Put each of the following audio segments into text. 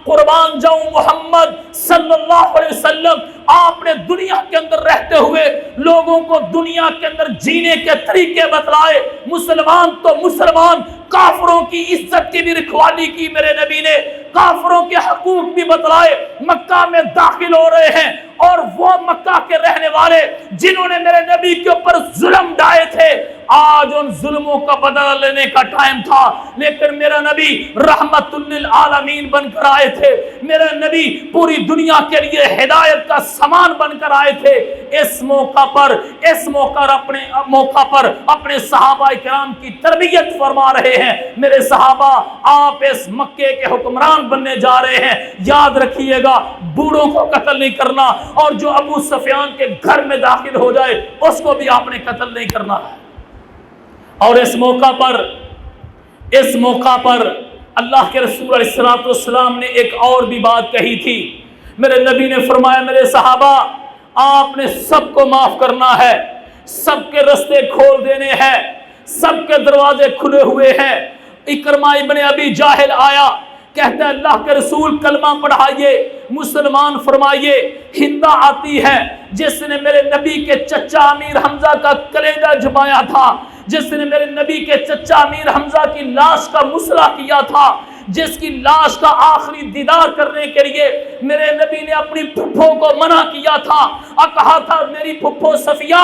قربان جاؤں محمد صلی اللہ علیہ وسلم، آپ نے دنیا کے اندر رہتے ہوئے لوگوں کو دنیا کے اندر جینے کے طریقے بتلائے۔ مسلمان تو مسلمان، کافروں کی عزت کی بھی رکھوالی کی میرے نبی نے، کافروں کے حقوق بھی بتلائے۔ مکہ میں داخل ہو رہے ہیں اور وہ مکہ کے رہنے والے جنہوں نے میرے نبی کے اوپر ظلم ڈھائے تھے، آج ان ظلموں کا بدلہ لینے کا ٹائم تھا، لیکن میرا نبی رحمت للعالمین بن کر آئے تھے، میرا نبی پوری دنیا کے لیے ہدایت کا سامان بن کر آئے تھے۔ اس موقع پر اپنے صحابہ کرام کی تربیت فرما رہے ہیں۔ میرے صحابہ، آپ اس مکے کے حکمران بننے جا رہے ہیں، یاد رکھیے گا بوڑھوں کو قتل نہیں کرنا، اور جو ابو سفیان کے گھر میں داخل ہو جائے اس کو بھی آپ نے قتل نہیں کرنا ہے۔ اور اس موقع پر اللہ کے رسول علیہ السلام نے ایک اور بھی بات کہی تھی۔ میرے نبی نے فرمایا، میرے صحابہ، آپ نے سب کو معاف کرنا ہے، سب کے رستے کھول دینے ہیں، سب کے دروازے کھلے ہوئے ہیں۔ اکرمہ ابن ابی جاہل آیا، کہتا ہے اللہ کے رسول کلمہ پڑھائیے، مسلمان فرمائیے۔ ہندا آتی ہے جس نے میرے نبی کے چچا امیر حمزہ کا کلیجہ جھپایا تھا، جس نے میرے نبی کے چچا امیر حمزہ کی لاش کا مسئلہ کیا تھا، جس کی لاش کا آخری دیدار کرنے کے لیے میرے نبی نے اپنی پھپھو کو منع کیا تھا اور کہا تھا میری پھپھو صفیہ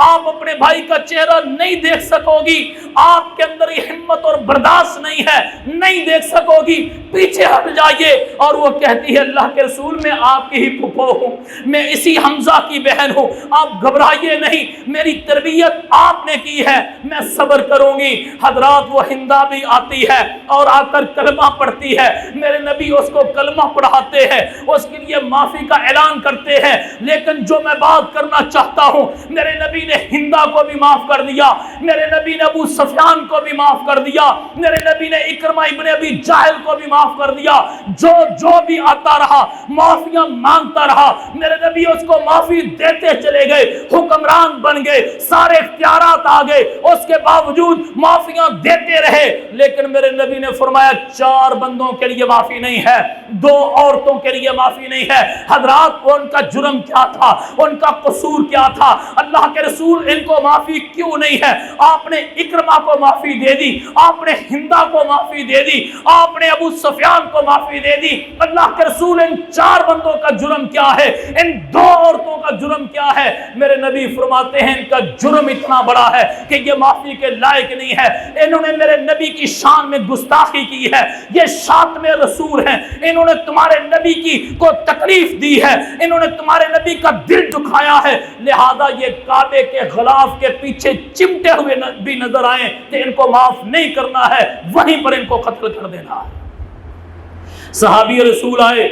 آپ اپنے بھائی کا چہرہ نہیں دیکھ سکو گی، آپ کے اندر یہ ہمت اور برداشت نہیں ہے، نہیں دیکھ سکو گی، پیچھے ہٹ جائیے۔ اور وہ کہتی ہے اللہ کے رسول میں آپ کی ہی پھپھو ہوں، میں اسی حمزہ کی بہن ہوں، آپ گھبرائیے نہیں، میری تربیت آپ نے کی ہے، میں صبر کروں گی۔ حضرات وہ ہندا بھی آتی ہے اور آ کر کلمہ پڑھتی ہے، میرے نبی اس کو کلمہ پڑھاتے ہیں، اس کے لیے معافی کا اعلان کرتے ہیں۔ لیکن جو میں بات کرنا چاہتا ہوں، میرے نبی نے ہندا کو بھی معاف کر دیا، میرے نبی نے ابو سفیان کو بھی معاف کر دیا، میرے نبی نے اکرمہ ابن ابی جاہل کو بھی معاف کر دیا۔ جو بھی آتا رہا معافیاں مانگتا رہا، میرے نبی اس کو معافی دیتے چلے گئے، حکمران بن گئے، سارے اختیارات آ گئے، اس کے باوجود معافیاں دیتے رہے۔ لیکن میرے نبی نے فرمایا 4 بندوں کے لیے معافی نہیں ہے، 2 عورتوں کے لیے معافی نہیں ہے۔ حضرات ان کا جرم کیا تھا، ان کا قصور کیا تھا؟ اللہ کے رسول ان کو معافی کیوں نہیں ہے؟ آپ نے اکرمہ کو معافی دے دی، آپ نے ہندا کو معافی دے دی، آپ نے ابو سفیان کو معافی دے دی۔ اللہ کے رسول ان 4 بندوں کا جرم کیا ہے؟ ان 2 عورتوں کا جرم کیا ہے؟ میرے نبی فرماتے ہیں ان کا جرم اتنا بڑا ہے کہ یہ معافی کے لائق نہیں ہے، انہوں نے میرے نبی کی شان میں گستاخی کی ہے، یہ شاتم رسول ہیں، انہوں نے تمہارے نبی کی کو تکلیف دی ہے، انہوں نے تمہارے نبی کا دل دکھایا ہے، لہذا یہ کعبے کے غلاف کے پیچھے چمٹے ہوئے بھی نظر آئیں کہ ان کو معاف نہیں کرنا ہے، وہیں پر ان کو قتل کر دینا ہے۔ صحابی رسول آئے،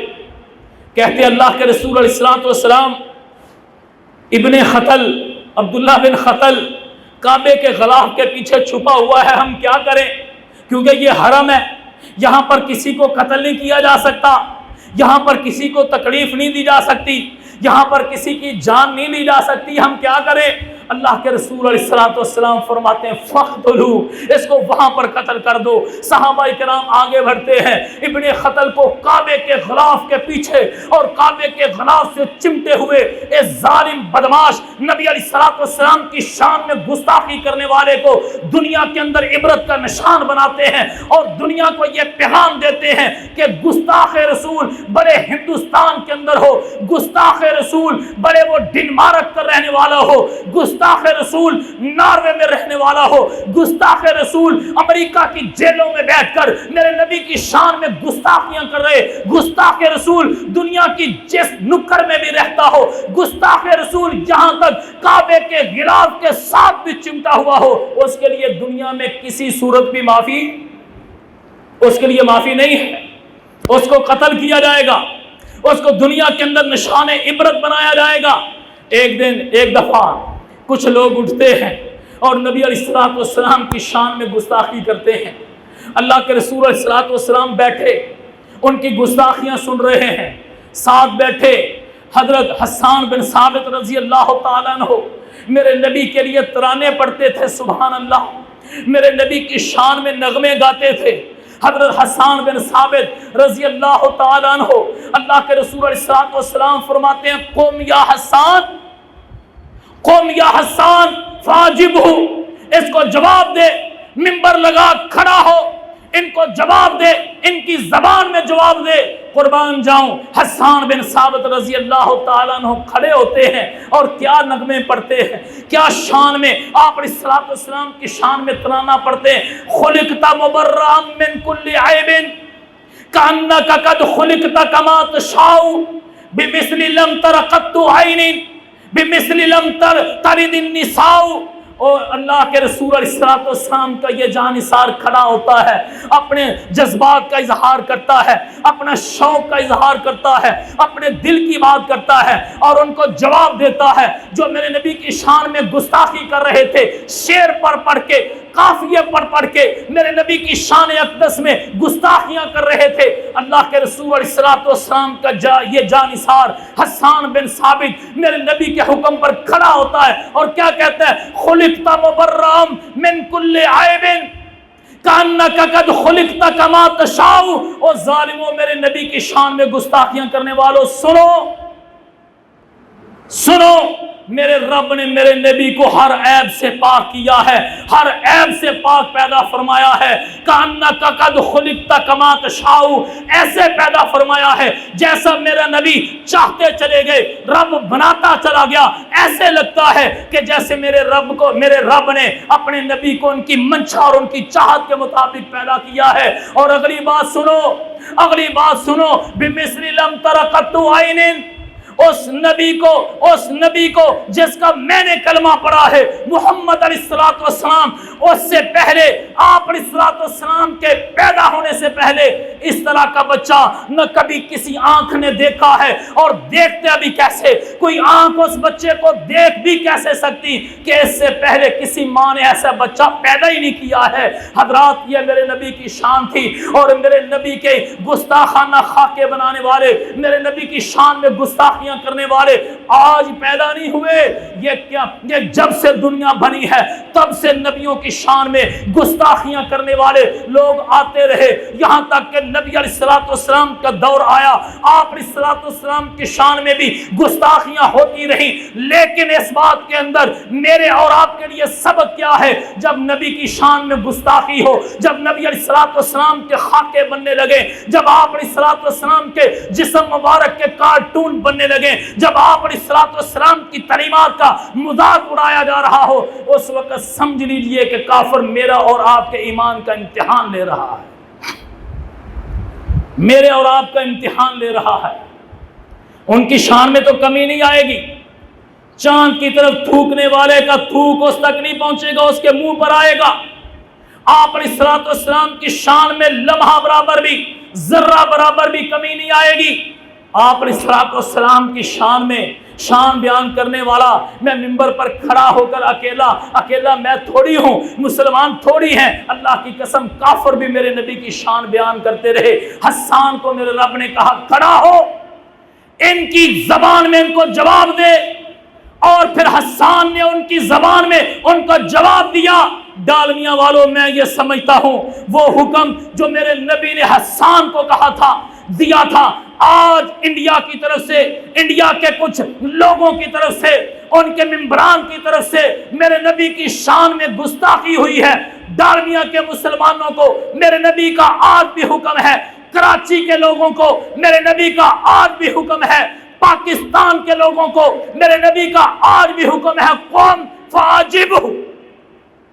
کہتے اللہ کے رسول علیہ السلام ابن خطل، عبداللہ بن خطل کعبے کے غلاف کے پیچھے چھپا ہوا ہے، ہم کیا کریں؟ کیونکہ یہ حرم ہے، یہاں پر کسی کو قتل نہیں کیا جا سکتا، یہاں پر کسی کو تکلیف نہیں دی جا سکتی، یہاں پر کسی کی جان نہیں لی جا سکتی، ہم کیا کریں؟ اللہ کے رسول علیہ السلام فرماتے ہیں فقتلوا، اس کو وہاں پر قتل کر دو۔ صحابہ کرام آگے بڑھتے ہیں، ابن خطل کو کعبے کے غلاف کے پیچھے اور کعبے کے غلاف سے چمٹے ہوئے اس ظالم بدماش نبی علیہ السلام کی شان میں گستاخی کرنے والے کو دنیا کے اندر عبرت کا نشان بناتے ہیں اور دنیا کو یہ پیغام دیتے ہیں کہ گستاخ رسول بڑے ہندوستان کے اندر ہو، گستاخ رسول بڑے وہ ڈنمارک کا رہنے والا ہو، گستاخ رسول ناروے میں رہنے والا ہو، گستاخ رسول امریکہ کی جیلوں میں بیٹھ کر میرے نبی کی شان میں گستاخیاں کر رہے، گستاخ رسول دنیا کی جس نکڑ میں بھی رہتا ہو، گستاخ رسول یہاں تک کعبے کے غلاف کے ساتھ بھی چمٹا ہوا ہو، اس کے لیے دنیا میں کسی صورت بھی معافی اس کے لیے معافی نہیں ہے، اس کو قتل کیا جائے گا، اس کو دنیا کے اندر نشان عبرت بنایا جائے گا۔ ایک دن ایک دفعہ کچھ لوگ اٹھتے ہیں اور نبی علیہ السلام کی شان میں گستاخی کرتے ہیں۔ اللہ کے رسول علیہ السلام بیٹھے ان کی گستاخیاں سن رہے ہیں، ساتھ بیٹھے حضرت حسان بن ثابت رضی اللہ تعالیٰ عنہ میرے نبی کے لیے ترانے پڑھتے تھے، سبحان اللہ، میرے نبی کی شان میں نغمے گاتے تھے۔ حضرت حسان بن ثابت رضی اللہ تعالیٰ عنہ، اللہ کے رسول علیہ السلام فرماتے ہیں قم یا حسان، قم یا حسان فاجبہ، اس کو جواب دے، منبر لگا کھڑا ہو، ان کو جواب دے، ان کی زبان میں جواب دے، قربان جاؤں۔ حسان بن ثابت رضی اللہ تعالیٰ عنہ کھڑے ہوتے ہیں اور کیا نغمے پڑھتے ہیں، کیا شان میں آپ علیہ الصلوۃ والسلام کی شان میں ترانہ پڑھتے ہیں، خلقت مبرأ من کل عیب کأنک قد خلقت کما تشاء بمثل لم تر قط عین بمثل لم تلد النساء۔ اور اللہ کے رسول علیہ السلام کا یہ جانثار کھڑا ہوتا ہے، اپنے جذبات کا اظہار کرتا ہے، اپنا شوق کا اظہار کرتا ہے، اپنے دل کی بات کرتا ہے اور ان کو جواب دیتا ہے جو میرے نبی کی شان میں گستاخی کر رہے تھے، شعر پڑھ کے، قافیے پڑھ کے میرے نبی کی شان اقدس میں گستاخیاں کر رہے تھے۔ اللہ کے رسول علیہ السلام کا یہ جانثار حسان بن ثابت میرے نبی کے حکم پر کھڑا ہوتا ہے اور کیا کہتا ہے، خلقت مبرأ من کل عیب کأنک قد خلقت کما تشاء۔ او ظالموں، میرے نبی کی شان میں گستاخیاں کرنے والوں سنو سنو، میرے رب نے میرے نبی کو ہر عیب سے پاک کیا ہے، ہر عیب سے پاک پیدا فرمایا ہے۔ کأنک قد خلقت کما تشاء، ایسے پیدا فرمایا ہے جیسا میرا نبی چاہتے چلے گئے، رب بناتا چلا گیا، ایسے لگتا ہے کہ جیسے میرے رب نے اپنے نبی کو ان کی منشا اور ان کی چاہت کے مطابق پیدا کیا ہے۔ اور اگلی بات سنو، بمثل لم تر قط عین، اس نبی کو جس کا میں نے کلمہ پڑھا ہے، محمد علیہ الصلوۃ والسلام، اس سے پہلے آپ علیہ الصلوۃ والسلام کے پیدا ہونے سے پہلے اس طرح کا بچہ نہ کبھی کسی آنکھ نے دیکھا ہے، اور دیکھتے ابھی کیسے، کوئی آنکھ اس بچے کو دیکھ بھی کیسے سکتی کہ اس سے پہلے کسی ماں نے ایسا بچہ پیدا ہی نہیں کیا ہے۔ حضرات، یہ میرے نبی کی شان تھی، اور میرے نبی کے گستاخانہ خاکے بنانے والے، میرے نبی کی شان میں گستاخ کرنے والے آج پیدا نہیں ہوئے۔ یہ جب سے دنیا بنی ہے تب سے نبیوں کی شان میں گستاخیاں کرنے والے لوگ آتے رہے، یہاں تک کہ نبی علیہ الصلوۃ والسلام کا دور آیا، آپ علیہ الصلوۃ والسلام کی شان میں بھی گستاخیاں ہوتی رہیں۔ لیکن اس بات کے اندر میرے اور آپ کے لیے سبق کیا ہے؟ جب نبی کی شان میں گستاخی ہو، جب نبی علیہ الصلوۃ والسلام کے خاکے بننے لگے، جب آپ علیہ الصلوۃ والسلام کے جسم مبارک کے کارٹون بننے لگے، جب آپ علیہ الصلوۃ والسلام کی تعلیمات کا مذاق اڑایا جا رہا ہو، اس وقت سمجھ لیجئے کہ کافر میرا اور آپ کے ایمان کا امتحان لے رہا ہے، میرے اور آپ کا امتحان لے رہا ہے۔ ان کی شان میں تو کمی نہیں آئے گی، چاند کی طرف تھوکنے والے کا تھوک اس تک نہیں پہنچے گا، اس کے منہ پر آئے گا۔ آپ علیہ الصلوۃ والسلام کی شان میں لمحہ برابر بھی، ذرہ برابر بھی کمی نہیں آئے گی۔ آپ علیہ الصلوۃ والسلام کی شان میں شان بیان کرنے والا، میں منبر پر کھڑا ہو کر اکیلا میں تھوڑی ہوں، مسلمان تھوڑی ہیں، اللہ کی قسم کافر بھی میرے نبی کی شان بیان کرتے رہے۔ حسان کو میرے رب نے کہا کھڑا ہو، ان کی زبان میں ان کو جواب دے، اور پھر حسان نے ان کی زبان میں ان کو جواب دیا۔ ڈالمیاں والوں، میں یہ سمجھتا ہوں وہ حکم جو میرے نبی نے حسان کو کہا تھا، دیا تھا، آج انڈیا کی طرف سے، انڈیا کے کچھ لوگوں کی طرف سے، ان کے ممبران کی طرف سے میرے نبی کی شان میں گستاخی ہوئی ہے۔ ڈالمیا کے مسلمانوں کو میرے نبی کا آج بھی حکم ہے، کراچی کے لوگوں کو میرے نبی کا آج بھی حکم ہے، پاکستان کے لوگوں کو میرے نبی کا آج بھی حکم ہے، قوم فاجب